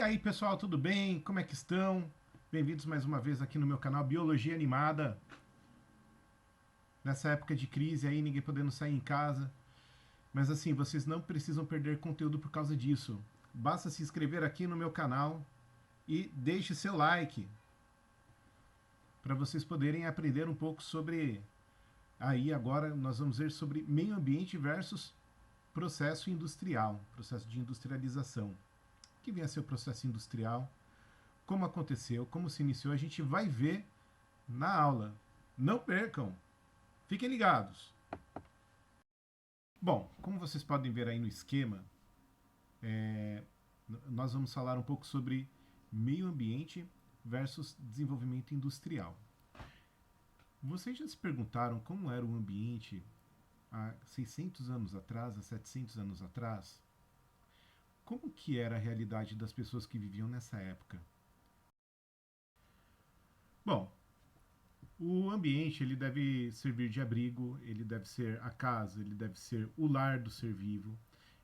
aí, pessoal, tudo bem? Como é que estão? Bem-vindos mais uma vez aqui no meu canal Biologia Animada. Nessa época de crise aí, ninguém podendo sair em casa. Mas assim, vocês não precisam perder conteúdo por causa disso. Basta se inscrever aqui no meu canal e deixe seu like para vocês poderem aprender um pouco sobre. Aí agora nós vamos ver sobre meio ambiente versus processo industrial, processo de industrialização. O que vem a ser o processo industrial? Como aconteceu, como se iniciou, a gente vai ver na aula. Não percam! Fiquem ligados! Bom, como vocês podem ver aí no esquema, é, nós vamos falar um pouco sobre meio ambiente versus desenvolvimento industrial. Vocês já se perguntaram como era o ambiente há 600 anos atrás, há 700 anos atrás? Como que era a realidade das pessoas que viviam nessa época? Bom, o ambiente ele deve servir de abrigo, ele deve ser a casa, ele deve ser o lar do ser vivo.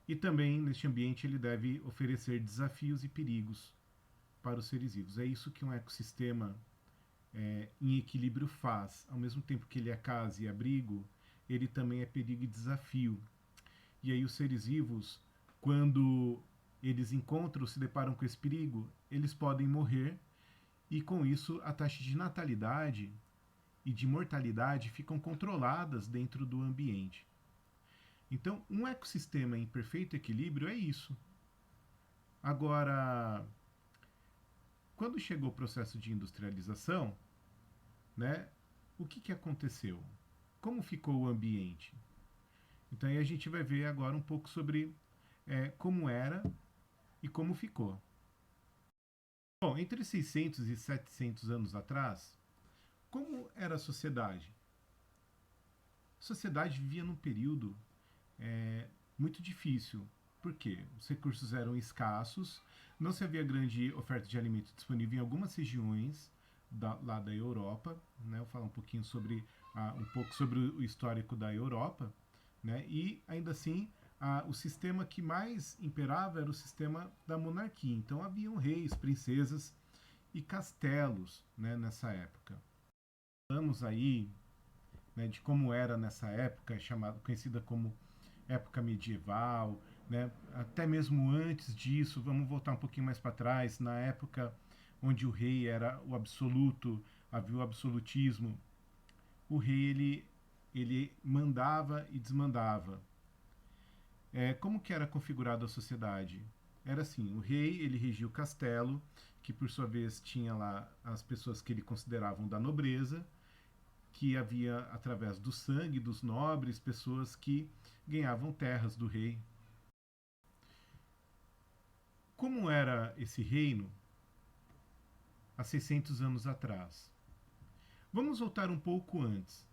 E também neste ambiente ele deve oferecer desafios e perigos para os seres vivos. É isso que um ecossistema em equilíbrio faz. Ao mesmo tempo que ele é casa e abrigo, ele também é perigo e desafio. E aí os seres vivos, quando eles encontram, se deparam com esse perigo, eles podem morrer e com isso a taxa de natalidade e de mortalidade ficam controladas dentro do ambiente. Então, um ecossistema em perfeito equilíbrio é isso. Agora, quando chegou o processo de industrialização, né, o que aconteceu? Como ficou o ambiente? Então, aí a gente vai ver agora um pouco sobre como era e como ficou. Bom, entre 600 e 700 anos atrás, como era a sociedade? A sociedade vivia num período muito difícil. Por quê? Os recursos eram escassos, não se havia grande oferta de alimento disponível em algumas regiões lá da Europa. Né? Eu vou falar um pouquinho sobre um pouco sobre o histórico da Europa. Né? E ainda assim, o sistema que mais imperava era o sistema da monarquia. Então haviam reis, princesas e castelos, né, nessa época. Falamos aí, né, de como era nessa época, conhecida como época medieval, né? Até mesmo antes disso, vamos voltar um pouquinho mais para trás, na época onde o rei era o absoluto, havia o absolutismo, o rei ele mandava e desmandava. Como que era configurada a sociedade? Era assim, o rei ele regia o castelo, que por sua vez tinha lá as pessoas que ele consideravam da nobreza, que havia através do sangue dos nobres pessoas que ganhavam terras do rei. Como era esse reino há 600 anos atrás? Vamos voltar um pouco antes.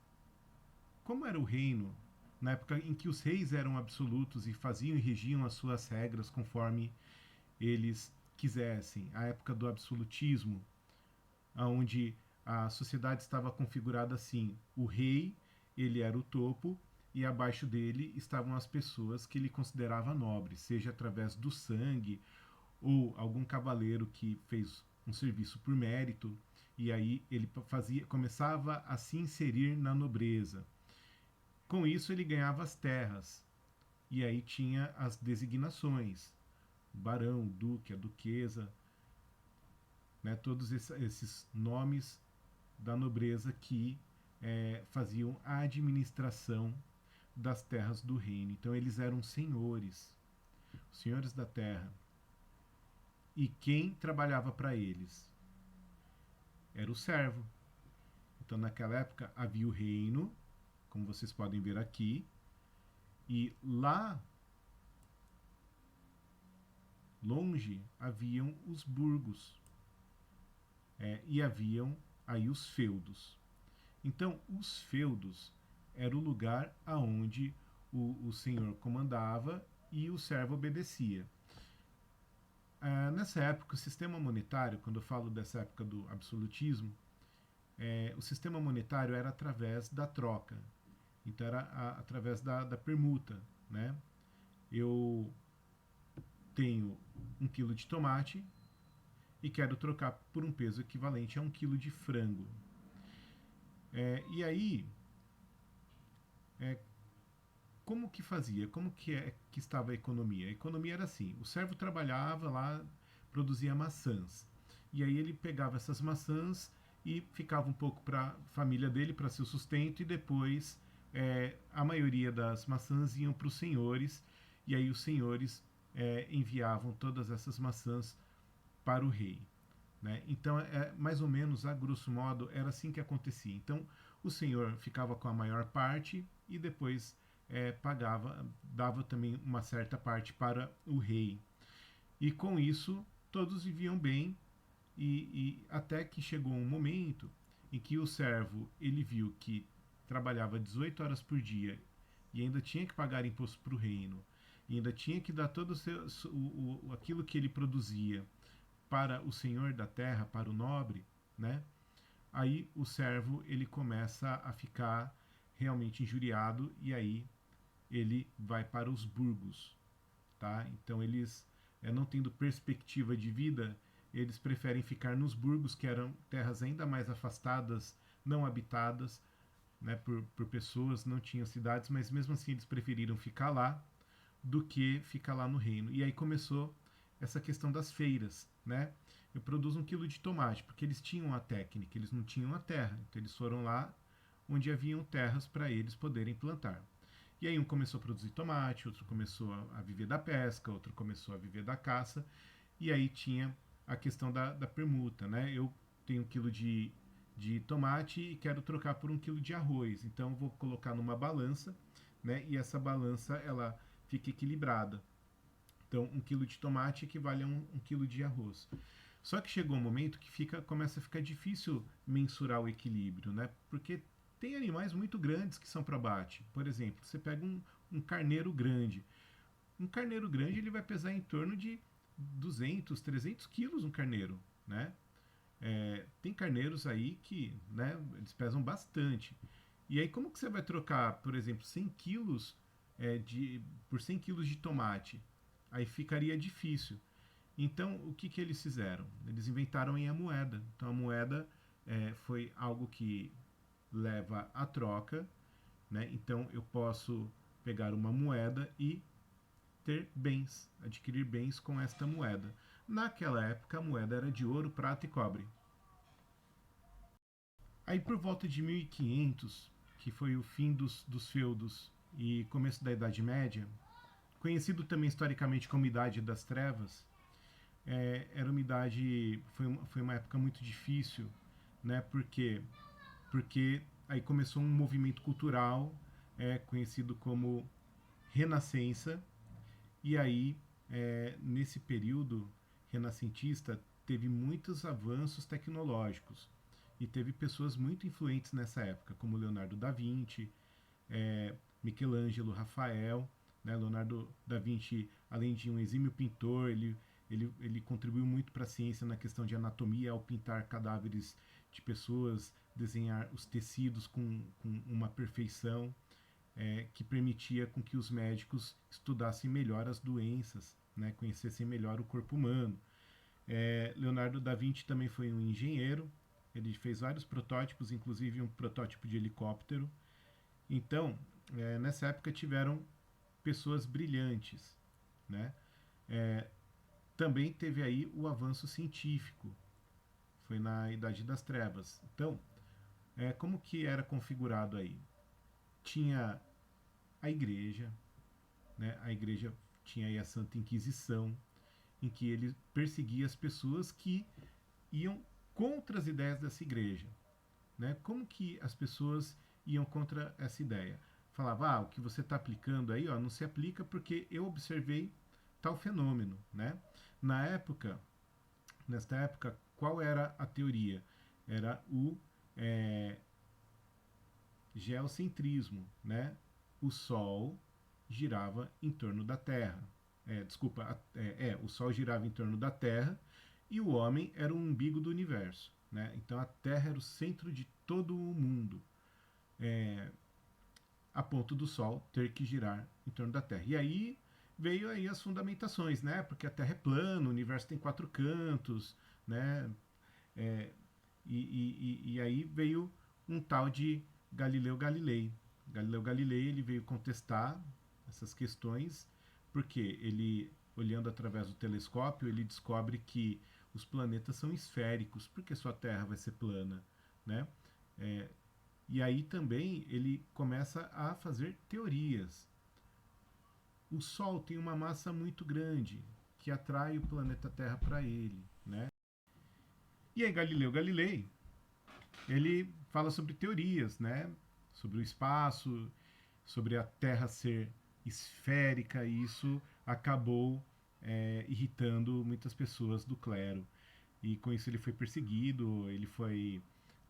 Como era o reino na época em que os reis eram absolutos e faziam e regiam as suas regras conforme eles quisessem? A época do absolutismo, onde a sociedade estava configurada assim: o rei ele era o topo e abaixo dele estavam as pessoas que ele considerava nobres, seja através do sangue ou algum cavaleiro que fez um serviço por mérito e aí ele começava a se inserir na nobreza. Com isso ele ganhava as terras e aí tinha as designações, o barão, o duque, a duquesa, né, todos esses nomes da nobreza que faziam a administração das terras do reino. Então eles eram senhores, senhores da terra. E quem trabalhava para eles? Era o servo. Então naquela época havia o reino, como vocês podem ver aqui, e lá longe haviam os burgos e haviam aí os feudos. Então os feudos era o lugar aonde o senhor comandava e o servo obedecia. Nessa época, o sistema monetário, quando eu falo dessa época do absolutismo, o sistema monetário era através da troca. Então, era através da permuta. Né? Eu tenho 1 quilo de tomate e quero trocar por um peso equivalente a 1 quilo de frango. E aí, é, como que fazia? Como que estava a economia? A economia era assim: o servo trabalhava lá, produzia maçãs. E aí ele pegava essas maçãs e ficava um pouco para a família dele, para seu sustento, e depois a maioria das maçãs iam para os senhores, e aí os senhores enviavam todas essas maçãs para o rei. Né? Então, mais ou menos, a grosso modo, era assim que acontecia. Então, o senhor ficava com a maior parte e depois pagava, dava também uma certa parte para o rei. E com isso, todos viviam bem, e até que chegou um momento em que o servo ele viu que trabalhava 18 horas por dia e ainda tinha que pagar imposto para o reino, e ainda tinha que dar todo aquilo que ele produzia para o senhor da terra, para o nobre, né? Aí o servo ele começa a ficar realmente injuriado, e aí ele vai para os burgos, tá? Então eles, não tendo perspectiva de vida, eles preferem ficar nos burgos, que eram terras ainda mais afastadas, não habitadas, né, por pessoas, não tinham cidades, mas mesmo assim eles preferiram ficar lá do que ficar lá no reino. E aí começou essa questão das feiras, né? Eu produzo 1 quilo de tomate, porque eles tinham a técnica, eles não tinham a terra. Então eles foram lá onde haviam terras para eles poderem plantar. E aí um começou a produzir tomate, outro começou a viver da pesca, outro começou a viver da caça, e aí tinha a questão da permuta, né? Eu tenho 1 quilo de tomate e quero trocar por 1 quilo de arroz, então eu vou colocar numa balança, né? E essa balança ela fica equilibrada. Então, 1 quilo de tomate equivale a 1 quilo de arroz. Só que chegou um momento que começa a ficar difícil mensurar o equilíbrio, né? Porque tem animais muito grandes que são para abate. Por exemplo, você pega um carneiro grande. Um carneiro grande ele vai pesar em torno de 200, 300 quilos um carneiro, né? Tem carneiros aí que, né, eles pesam bastante. E aí como que você vai trocar, por exemplo, 100 quilos por 100 quilos de tomate? Aí ficaria difícil. Então, o que eles fizeram? Eles inventaram a moeda. Então, a moeda foi algo que leva à troca, né? Então, eu posso pegar uma moeda e ter bens, adquirir bens com esta moeda. Naquela época, a moeda era de ouro, prata e cobre. Aí, por volta de 1500, que foi o fim dos feudos e começo da Idade Média, conhecido também historicamente como Idade das Trevas, era uma idade, foi uma época muito difícil, né? Porque aí começou um movimento cultural conhecido como Renascença, e aí nesse período renascentista teve muitos avanços tecnológicos e teve pessoas muito influentes nessa época, como Leonardo da Vinci, Michelangelo, Rafael. Né? Leonardo da Vinci, além de um exímio pintor, ele contribuiu muito para a ciência na questão de anatomia, ao pintar cadáveres de pessoas, desenhar os tecidos com uma perfeição que permitia com que os médicos estudassem melhor as doenças, né? Conhecessem melhor o corpo humano. Leonardo da Vinci também foi um engenheiro, ele fez vários protótipos, inclusive um protótipo de helicóptero. Então, nessa época tiveram pessoas brilhantes, né? Também teve aí o avanço científico, foi na Idade das Trevas. Então, como que era configurado aí? Tinha a igreja, né? A igreja tinha aí a Santa Inquisição, em que ele perseguia as pessoas que iam contra as ideias dessa igreja. Né? Como que as pessoas iam contra essa ideia? Falava, o que você está aplicando aí não se aplica porque eu observei tal fenômeno. Né? Nesta época, qual era a teoria? Era o geocentrismo. Né? O Sol girava em torno da Terra. O Sol girava em torno da Terra e o homem era o umbigo do universo. Né? Então a Terra era o centro de todo o mundo, a ponto do Sol ter que girar em torno da Terra. E aí veio aí as fundamentações, né? Porque a Terra é plana, o universo tem 4 cantos, né? É, e aí veio um tal de Galileu Galilei. Galileu Galilei ele veio contestar essas questões porque ele, olhando através do telescópio, ele descobre que os planetas são esféricos, porque sua Terra vai ser plana, né? É, e aí também ele começa a fazer teorias. O Sol tem uma massa muito grande que atrai o planeta Terra para ele, né? E aí Galileu Galilei ele fala sobre teorias, né? Sobre o espaço, sobre a Terra ser esférica, e isso acabou irritando muitas pessoas do clero. E com isso ele foi perseguido, ele foi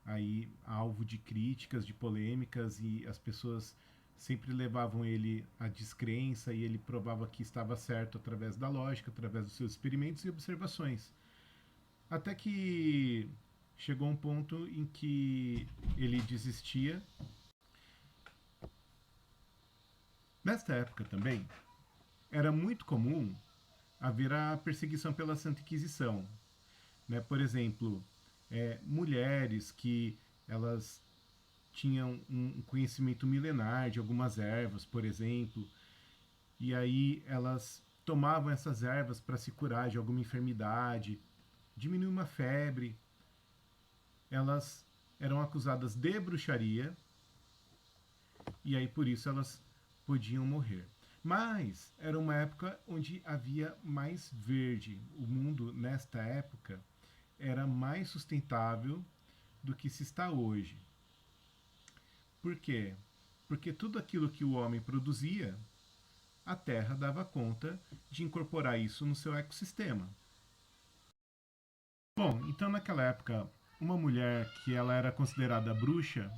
aí alvo de críticas, de polêmicas, e as pessoas sempre levavam ele à descrença e ele provava que estava certo através da lógica, através dos seus experimentos e observações. Até que chegou um ponto em que ele desistia. Nesta época também, era muito comum haver a perseguição pela Santa Inquisição. Né? Por exemplo, mulheres que elas tinham um conhecimento milenar de algumas ervas, por exemplo, e aí elas tomavam essas ervas para se curar de alguma enfermidade, diminuir uma febre. Elas eram acusadas de bruxaria e aí por isso elas podiam morrer. Mas era uma época onde havia mais verde. O mundo, nesta época, era mais sustentável do que se está hoje. Por quê? Porque tudo aquilo que o homem produzia, a Terra dava conta de incorporar isso no seu ecossistema. Bom, então naquela época, uma mulher que ela era considerada bruxa,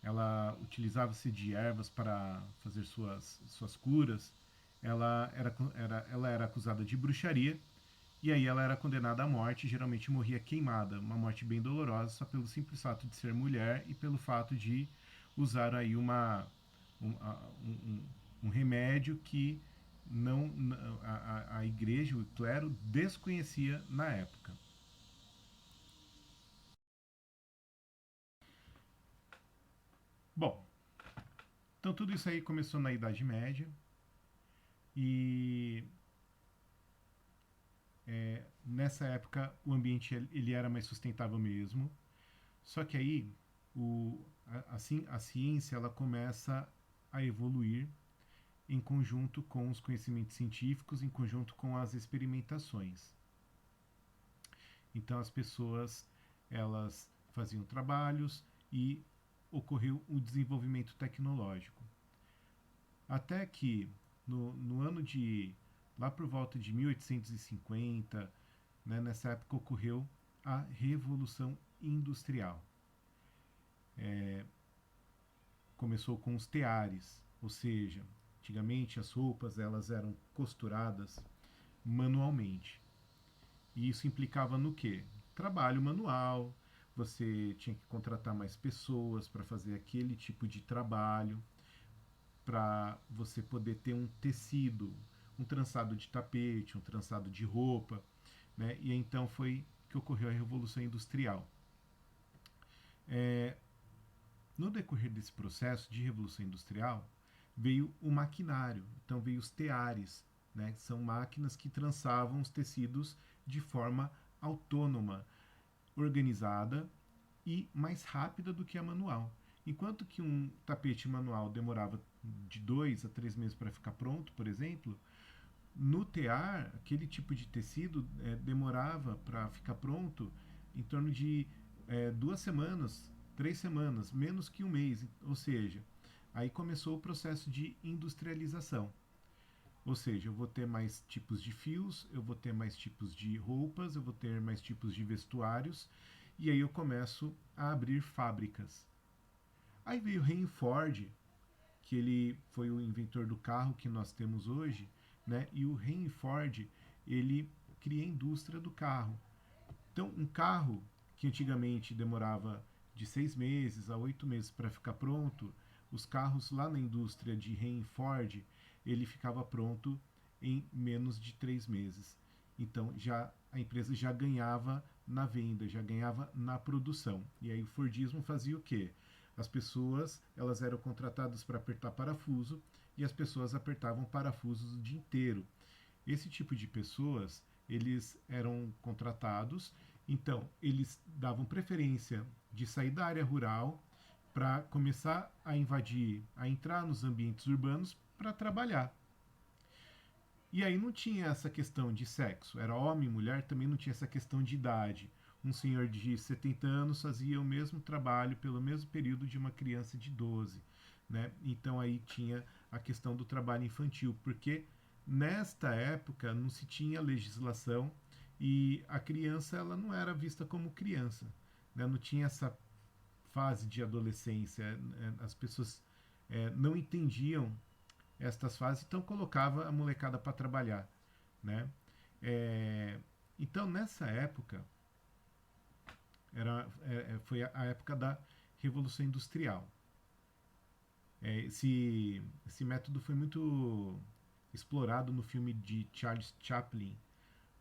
ela utilizava-se de ervas para fazer suas curas, ela era acusada de bruxaria e aí ela era condenada à morte, geralmente morria queimada, uma morte bem dolorosa, só pelo simples fato de ser mulher e pelo fato de usar aí um remédio que não a igreja, o clero, desconhecia na época. Bom, então tudo isso aí começou na Idade Média e nessa época o ambiente ele era mais sustentável mesmo. Só que aí assim, a ciência ela começa a evoluir em conjunto com os conhecimentos científicos, em conjunto com as experimentações. Então as pessoas elas faziam trabalhos e ocorreu o desenvolvimento tecnológico. Até que no ano de lá por volta de 1850, né, nessa época ocorreu a Revolução Industrial. Começou com os teares, ou seja, antigamente as roupas elas eram costuradas manualmente. E isso implicava no quê? Trabalho manual, você tinha que contratar mais pessoas para fazer aquele tipo de trabalho, para você poder ter um tecido, um trançado de tapete, um trançado de roupa, né? E então foi que ocorreu a Revolução Industrial. É, no decorrer desse processo de Revolução Industrial, veio o maquinário, então veio os teares, né? São máquinas que trançavam os tecidos de forma autônoma, organizada e mais rápida do que a manual. Enquanto que um tapete manual demorava de 2 a 3 meses para ficar pronto, por exemplo, no tear, aquele tipo de tecido demorava para ficar pronto em torno de 2 semanas, 3 semanas, menos que um mês. Ou seja, aí começou o processo de industrialização. Ou seja, eu vou ter mais tipos de fios, eu vou ter mais tipos de roupas, eu vou ter mais tipos de vestuários, e aí eu começo a abrir fábricas. Aí veio Henry Ford, que ele foi o inventor do carro que nós temos hoje, né? E o Henry Ford, ele cria a indústria do carro. Então, um carro que antigamente demorava de 6 meses a 8 meses para ficar pronto, os carros lá na indústria de Henry Ford, ele ficava pronto em menos de 3 meses. Então, já a empresa já ganhava na venda, já ganhava na produção. E aí o Fordismo fazia o quê? As pessoas, elas eram contratadas para apertar parafuso e as pessoas apertavam parafusos o dia inteiro. Esse tipo de pessoas, eles eram contratados, então eles davam preferência de sair da área rural para começar a invadir, a entrar nos ambientes urbanos para trabalhar. E aí não tinha essa questão de sexo, era homem e mulher, também não tinha essa questão de idade. Um senhor de 70 anos fazia o mesmo trabalho pelo mesmo período de uma criança de 12. Né? Então aí tinha a questão do trabalho infantil, porque nesta época não se tinha legislação e a criança ela não era vista como criança. Né? Não tinha essa fase de adolescência, as pessoas não entendiam estas fases, então colocava a molecada para trabalhar, né? É, então nessa época foi a época da Revolução Industrial. Esse método foi muito explorado no filme de Charles Chaplin,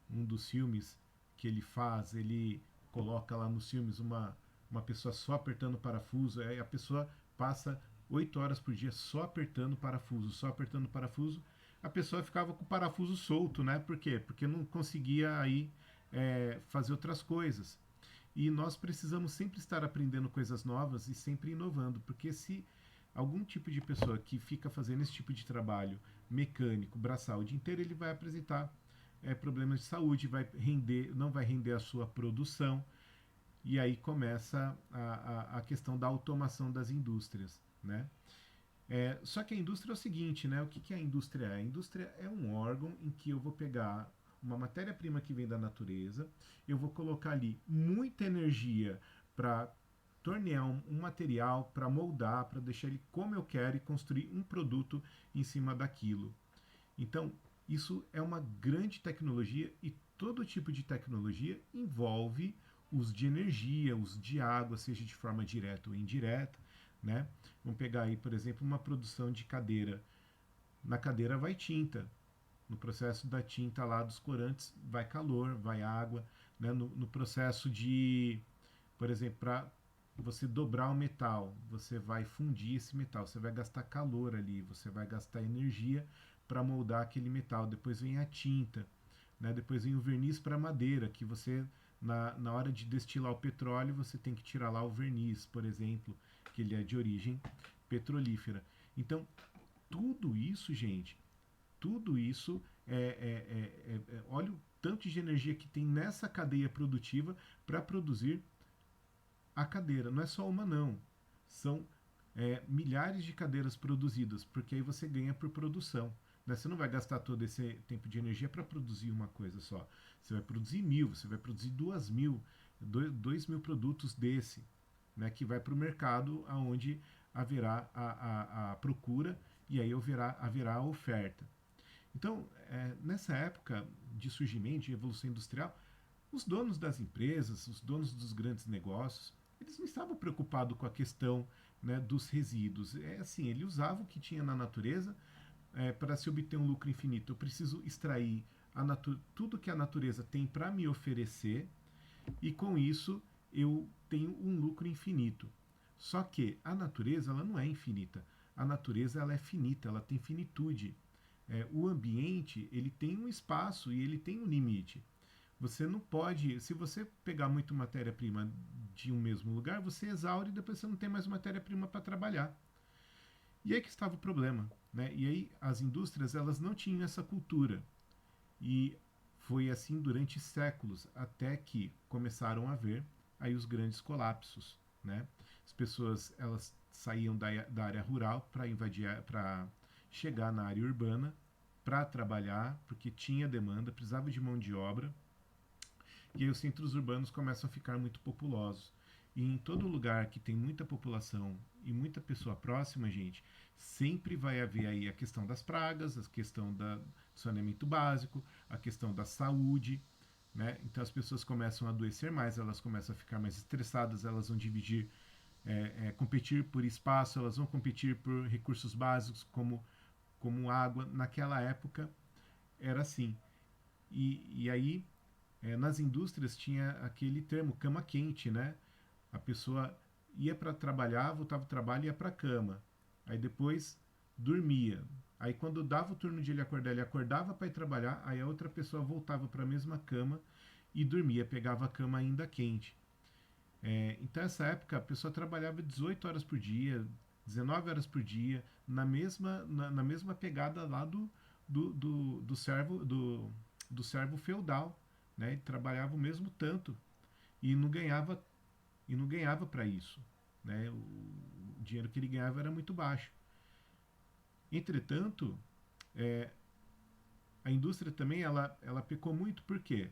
um dos filmes que ele faz, ele coloca lá nos filmes uma pessoa só apertando parafuso, aí a pessoa passa 8 horas por dia só apertando parafuso, só apertando parafuso, a pessoa ficava com o parafuso solto, né? Por quê? Porque não conseguia aí fazer outras coisas. E nós precisamos sempre estar aprendendo coisas novas e sempre inovando, porque se algum tipo de pessoa que fica fazendo esse tipo de trabalho mecânico, braçal, o dia inteiro, ele vai apresentar problemas de saúde, não vai render a sua produção, e aí começa a questão da automação das indústrias. Né? Só que a indústria é o seguinte, né? O que a indústria é? A indústria é um órgão em que eu vou pegar uma matéria-prima que vem da natureza, eu vou colocar ali muita energia para tornear um material, para moldar, para deixar ele como eu quero e construir um produto em cima daquilo. Então, isso é uma grande tecnologia e todo tipo de tecnologia envolve uso de energia, uso de água, seja de forma direta ou indireta. Né? Vamos pegar aí, por exemplo, uma produção de cadeira. Na cadeira vai tinta. No processo da tinta lá dos corantes vai calor, vai água. Né? No processo de, por exemplo, para você dobrar o metal, você vai fundir esse metal, você vai gastar calor ali, você vai gastar energia para moldar aquele metal. Depois vem a tinta, né? Depois vem o verniz para madeira, que você, na hora de destilar o petróleo, você tem que tirar lá o verniz, por exemplo, que ele é de origem petrolífera. Então, tudo isso, gente, tudo isso olha o tanto de energia que tem nessa cadeia produtiva para produzir a cadeira. Não é só uma, não. São milhares de cadeiras produzidas, porque aí você ganha por produção. Né? Você não vai gastar todo esse tempo de energia para produzir uma coisa só. Você vai produzir 1.000, você vai produzir 2.000, 2.000 produtos desse, né? Que vai para o mercado onde haverá a procura e aí haverá a oferta. Então, nessa época de surgimento, de evolução industrial, os donos das empresas, os donos dos grandes negócios, eles não estavam preocupados com a questão, né, dos resíduos. É assim, ele usava o que tinha na natureza para se obter um lucro infinito. Eu preciso extrair tudo que a natureza tem para me oferecer e com isso eu tenho um lucro infinito. Só que a natureza ela não é infinita. A natureza ela é finita, ela tem finitude. O ambiente ele tem um espaço e ele tem um limite. Você não pode, se você pegar muito matéria-prima de um mesmo lugar, você exaure e depois você não tem mais matéria-prima para trabalhar. E aí que estava o problema, né? E aí as indústrias elas não tinham essa cultura. E foi assim durante séculos, até que começaram a haver aí os grandes colapsos, né? As pessoas elas saíam da área rural para invadir, para chegar na área urbana, para trabalhar, porque tinha demanda, precisava de mão de obra. E aí os centros urbanos começam a ficar muito populosos. E em todo lugar que tem muita população e muita pessoa próxima, gente, sempre vai haver aí a questão das pragas, a questão do saneamento básico, a questão da saúde, né? Então as pessoas começam a adoecer mais, elas começam a ficar mais estressadas, elas vão dividir, competir por espaço, elas vão competir por recursos básicos como água. Naquela época era assim. E aí nas indústrias tinha aquele termo cama quente, né? A pessoa ia para trabalhar, voltava do trabalho e ia para a cama. Aí depois dormia. Aí quando dava o turno de ele acordava para ir trabalhar, aí a outra pessoa voltava para a mesma cama e dormia, pegava a cama ainda quente. Então, nessa época, a pessoa trabalhava 18 horas por dia, 19 horas por dia, na mesma pegada lá do servo feudal. Né? Ele trabalhava o mesmo tanto e não ganhava para isso. Né? O dinheiro que ele ganhava era muito baixo. Entretanto, é, a indústria também ela pecou muito, por quê?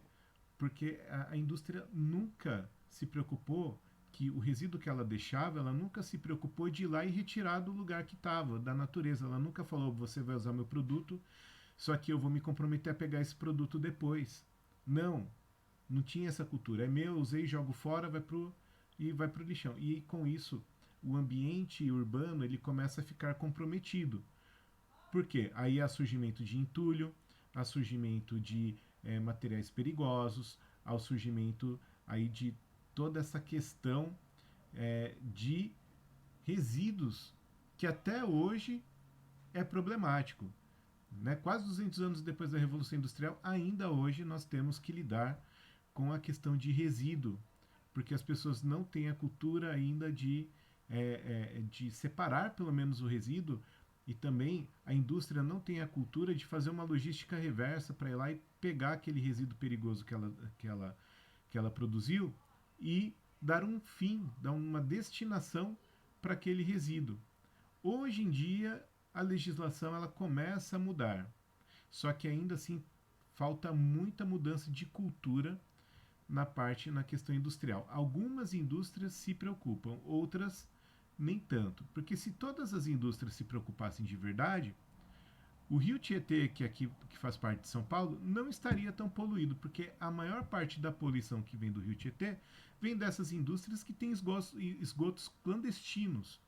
Porque a indústria nunca se preocupou que o resíduo que ela deixava, ela nunca se preocupou de ir lá e retirar do lugar que estava, da natureza. Ela nunca falou, você vai usar meu produto, só que eu vou me comprometer a pegar esse produto depois. Não, não tinha essa cultura. É meu, usei, jogo fora, vai pro lixão. E com isso, o ambiente urbano ele começa a ficar comprometido. Por quê? Aí há surgimento de entulho, há surgimento de materiais perigosos, ao surgimento aí de toda essa questão de resíduos que até hoje é problemático. Né? Quase 200 anos depois da Revolução Industrial, ainda hoje nós temos que lidar com a questão de resíduo, porque as pessoas não têm a cultura ainda de separar pelo menos o resíduo e também a indústria não tem a cultura de fazer uma logística reversa para ir lá e pegar aquele resíduo perigoso que ela produziu e dar um fim, dar uma destinação para aquele resíduo. Hoje em dia, a legislação ela começa a mudar, só que ainda assim falta muita mudança de cultura na questão industrial. Algumas indústrias se preocupam, outras nem tanto, porque se todas as indústrias se preocupassem de verdade, o Rio Tietê, que faz parte de São Paulo, não estaria tão poluído, porque a maior parte da poluição que vem do Rio Tietê vem dessas indústrias que têm esgotos clandestinos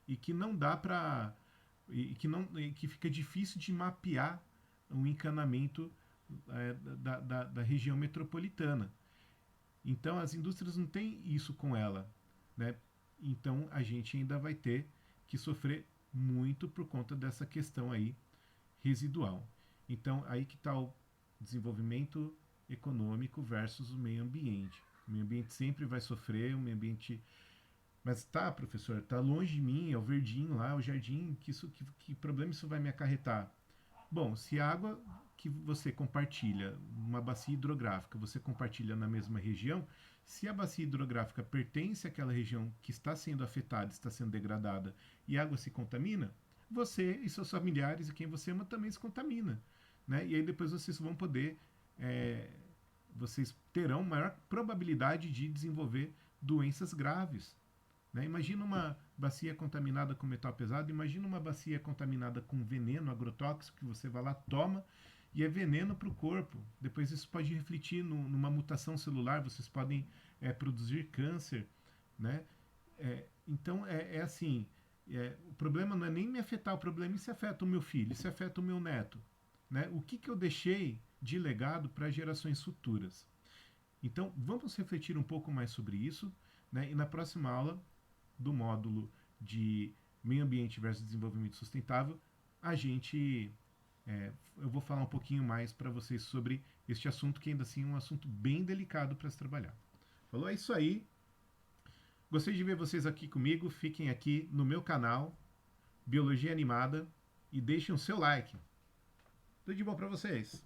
e que não dá para e que fica difícil de mapear um encanamento da região metropolitana. Então as indústrias não têm isso com ela, né? Então a gente ainda vai ter que sofrer muito por conta dessa questão aí residual. Então aí que está o desenvolvimento econômico versus o meio ambiente. O meio ambiente sempre vai sofrer, o meio ambiente. Mas tá, professor, tá longe de mim, é o verdinho lá, o jardim, que problema isso vai me acarretar? Bom, se a água que você compartilha, uma bacia hidrográfica, você compartilha na mesma região, se a bacia hidrográfica pertence àquela região que está sendo afetada, está sendo degradada e a água se contamina, você e seus familiares e quem você ama também se contamina. Né? E aí depois vocês vão poder, vocês terão maior probabilidade de desenvolver doenças graves. Né? Imagina uma bacia contaminada com metal pesado, imagina uma bacia contaminada com veneno agrotóxico que você vai lá, toma e é veneno para o corpo. Depois isso pode refletir numa mutação celular, vocês podem produzir câncer. Né? Então é assim, o problema não é nem me afetar, o problema é se afeta o meu filho, se afeta o meu neto. Né? O que eu deixei de legado para gerações futuras? Então vamos refletir um pouco mais sobre isso, né? E na próxima aula do módulo de meio ambiente versus desenvolvimento sustentável, eu vou falar um pouquinho mais para vocês sobre este assunto, que ainda assim é um assunto bem delicado para se trabalhar. Falou? É isso aí. Gostei de ver vocês aqui comigo. Fiquem aqui no meu canal, Biologia Animada, e deixem o seu like. Tudo de bom para vocês.